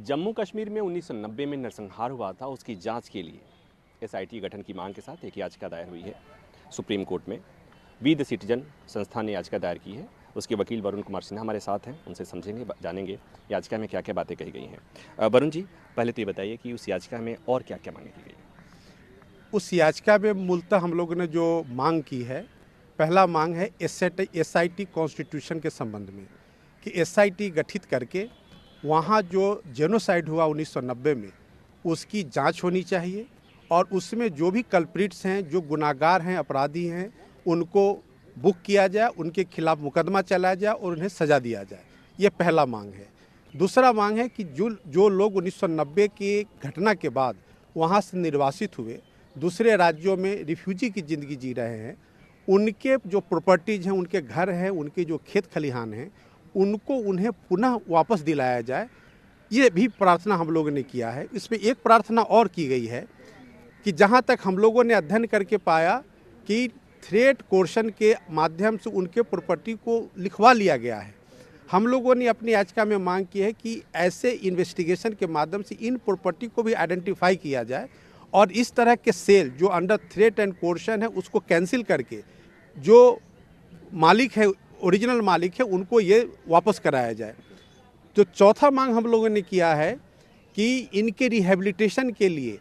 जम्मू कश्मीर में 1990 में नरसंहार हुआ था, उसकी जांच के लिए एसआईटी गठन की मांग के साथ एक याचिका दायर हुई है सुप्रीम कोर्ट में। वी द सिटीजन संस्था ने याचिका दायर की है। उसके वकील वरुण कुमार सिन्हा हमारे साथ हैं, उनसे समझेंगे, जानेंगे याचिका में क्या क्या बातें कही गई हैं। वरुण जी, पहले तो ये बताइए कि उस याचिका में और क्या क्या मांगे की गई? उस याचिका में मूलतः हम लोगों ने जो मांग की है, पहला मांग है एसआईटी कॉन्स्टिट्यूशन के संबंध में कि एसआईटी गठित करके वहाँ जो जेनोसाइड हुआ 1990 में उसकी जांच होनी चाहिए और उसमें जो भी कल्प्रिट्स हैं, जो गुनाहगार हैं, अपराधी हैं, उनको बुक किया जाए, उनके खिलाफ मुकदमा चलाया जाए और उन्हें सज़ा दिया जाए। ये पहला मांग है। दूसरा मांग है कि जो लोग 1990 की घटना के बाद वहाँ से निर्वासित हुए, दूसरे राज्यों में रिफ्यूजी की ज़िंदगी जी रहे हैं, उनके जो प्रॉपर्टीज़ हैं, उनके घर हैं, उनके जो खेत खलिहान हैं, उनको उन्हें पुनः वापस दिलाया जाए। ये भी प्रार्थना हम लोगों ने किया है। इसमें एक प्रार्थना और की गई है कि जहाँ तक हम लोगों ने अध्ययन करके पाया कि थ्रेट कोर्शन के माध्यम से उनके प्रॉपर्टी को लिखवा लिया गया है। हम लोगों ने अपनी याचिका में मांग की है कि ऐसे इन्वेस्टिगेशन के माध्यम से इन प्रॉपर्टी को भी आइडेंटिफाई किया जाए और इस तरह के सेल जो अंडर थ्रेट एंड कोर्शन है उसको कैंसिल करके जो मालिक है, ओरिजिनल मालिक है, उनको ये वापस कराया जाए। तो चौथा मांग हम लोगों ने किया है कि इनके रिहेबिलिटेशन के लिए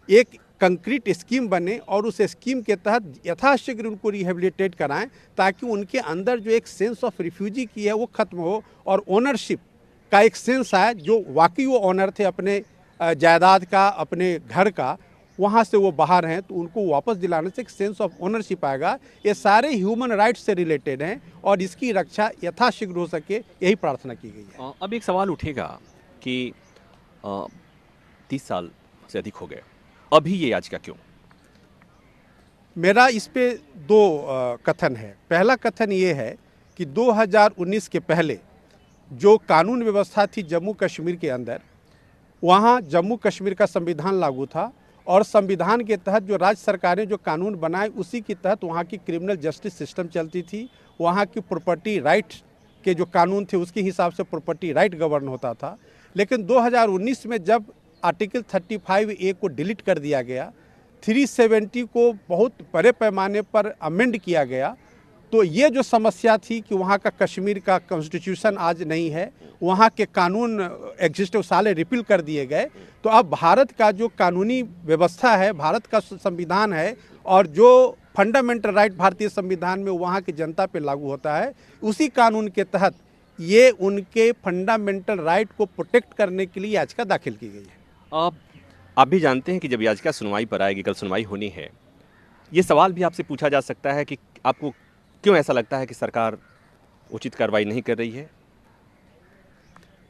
एक कंक्रीट स्कीम बने और उस स्कीम के तहत यथाशीघ्र उनको रिहेबिलिटेट कराएं ताकि उनके अंदर जो एक सेंस ऑफ रिफ्यूजी की है वो खत्म हो और ओनरशिप का एक सेंस आए, जो वाकई वो ओनर थे अपने जायदाद का, अपने घर का, वहाँ से वो बाहर हैं तो उनको वापस दिलाने से एक सेंस ऑफ ओनरशिप आएगा। ये सारे ह्यूमन राइट्स से रिलेटेड हैं और इसकी रक्षा यथाशीघ्र हो सके, यही प्रार्थना की गई है। अब एक सवाल उठेगा कि 30 साल से अधिक हो गए, अभी ये याचिका क्यों? मेरा इस पे दो कथन है। पहला कथन ये है कि 2019 के पहले जो कानून व्यवस्था थी जम्मू कश्मीर के अंदर, वहाँ जम्मू कश्मीर का संविधान लागू था और संविधान के तहत जो राज्य सरकारें जो कानून बनाए उसी के तहत वहाँ की क्रिमिनल जस्टिस सिस्टम चलती थी। वहाँ की प्रॉपर्टी राइट के जो कानून थे उसके हिसाब से प्रॉपर्टी राइट गवर्न होता था। लेकिन 2019 में जब आर्टिकल 35A को डिलीट कर दिया गया, 370 को बहुत बड़े पैमाने पर अमेंड किया गया, तो ये जो समस्या थी कि वहाँ का कश्मीर का कॉन्स्टिट्यूशन आज नहीं है, वहाँ के कानून एग्जिस्ट साले रिपील कर दिए गए, तो अब भारत का जो कानूनी व्यवस्था है, भारत का संविधान है और जो फंडामेंटल राइट भारतीय संविधान में वहाँ की जनता पे लागू होता है, उसी कानून के तहत ये उनके फंडामेंटल राइट को प्रोटेक्ट करने के लिए याचिका दाखिल की गई है। आप भी जानते हैं कि जब याचिका सुनवाई पर आएगी, कल सुनवाई होनी है, ये सवाल भी आपसे पूछा जा सकता है कि आपको क्यों ऐसा लगता है कि सरकार उचित कार्रवाई नहीं कर रही है?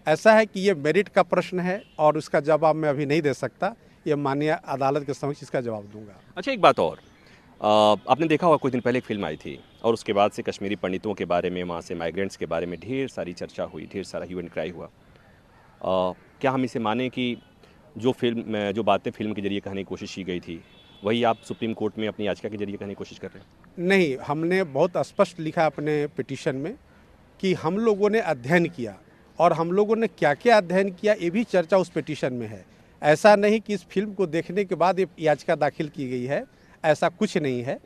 ऐसा है कि ये मेरिट का प्रश्न है और उसका जवाब मैं अभी नहीं दे सकता। ये माननीय अदालत के समक्ष इसका जवाब दूंगा। अच्छा, एक बात और, आपने देखा होगा कुछ दिन पहले एक फिल्म आई थी और उसके बाद से कश्मीरी पंडितों के बारे में, वहाँ से माइग्रेंट्स के बारे में ढेर सारी चर्चा हुई, ढेर सारा ह्यू एंड क्राई हुआ। क्या हम इसे माने कि जो बातें फिल्म के जरिए कहने की कोशिश की गई थी वही आप सुप्रीम कोर्ट में अपनी याचिका के जरिए कहने की कोशिश कर रहे हैं? नहीं, हमने बहुत स्पष्ट लिखा अपने पिटीशन में कि हम लोगों ने अध्ययन किया और हम लोगों ने क्या क्या अध्ययन किया ये भी चर्चा उस पिटीशन में है। ऐसा नहीं कि इस फिल्म को देखने के बाद ये याचिका दाखिल की गई है, ऐसा कुछ नहीं है।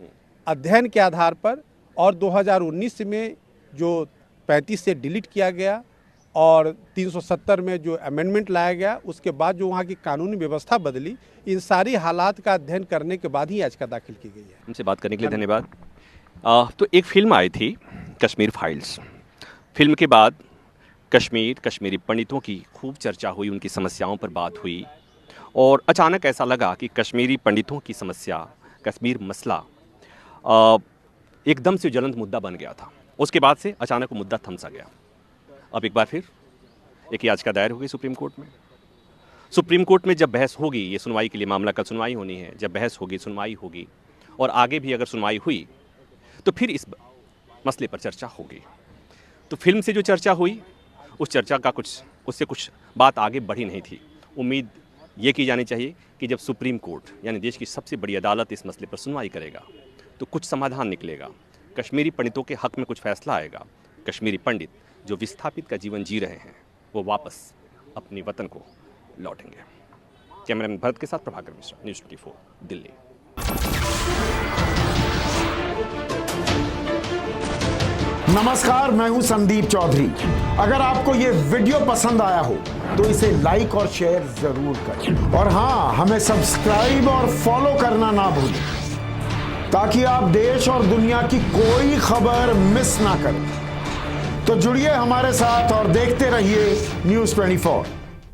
अध्ययन के आधार पर और 2019 में जो 35 से डिलीट किया गया और 370 में जो अमेंडमेंट लाया गया, उसके बाद जो वहाँ की कानूनी व्यवस्था बदली, इन सारी हालात का अध्ययन करने के बाद ही याचिका दाखिल की गई है। हमसे बात करने के लिए धन्यवाद। तो एक फिल्म आई थी कश्मीर फाइल्स। फिल्म के बाद कश्मीरी पंडितों की खूब चर्चा हुई, उनकी समस्याओं पर बात हुई और अचानक ऐसा लगा कि कश्मीरी पंडितों की समस्या, कश्मीर मसला एकदम से ज्वलंत मुद्दा बन गया था। उसके बाद से अचानक वो मुद्दा थम सा गया। अब एक बार फिर एक याचिका दायर हो गई सुप्रीम कोर्ट में। सुप्रीम कोर्ट में जब बहस होगी, ये सुनवाई के लिए मामला कल सुनवाई होनी है, जब बहस होगी, सुनवाई होगी और आगे भी अगर सुनवाई हुई तो फिर इस मसले पर चर्चा होगी। तो फिल्म से जो चर्चा हुई उस चर्चा का उससे कुछ बात आगे बढ़ी नहीं थी। उम्मीद ये की जानी चाहिए कि जब सुप्रीम कोर्ट यानी देश की सबसे बड़ी अदालत इस मसले पर सुनवाई करेगा तो कुछ समाधान निकलेगा, कश्मीरी पंडितों के हक में कुछ फैसला आएगा। कश्मीरी पंडित जो विस्थापित का जीवन जी रहे हैं वो वापस अपने वतन को लौटेंगे। कैमरामैन भरत के साथ प्रभाकर मिश्रा, न्यूज़ 24 दिल्ली। नमस्कार, मैं हूं संदीप चौधरी। अगर आपको ये वीडियो पसंद आया हो तो इसे लाइक और शेयर जरूर करें, और हाँ, हमें सब्सक्राइब और फॉलो करना ना भूलें ताकि आप देश और दुनिया की कोई खबर मिस ना करें। तो जुड़िए हमारे साथ और देखते रहिए न्यूज़ 24।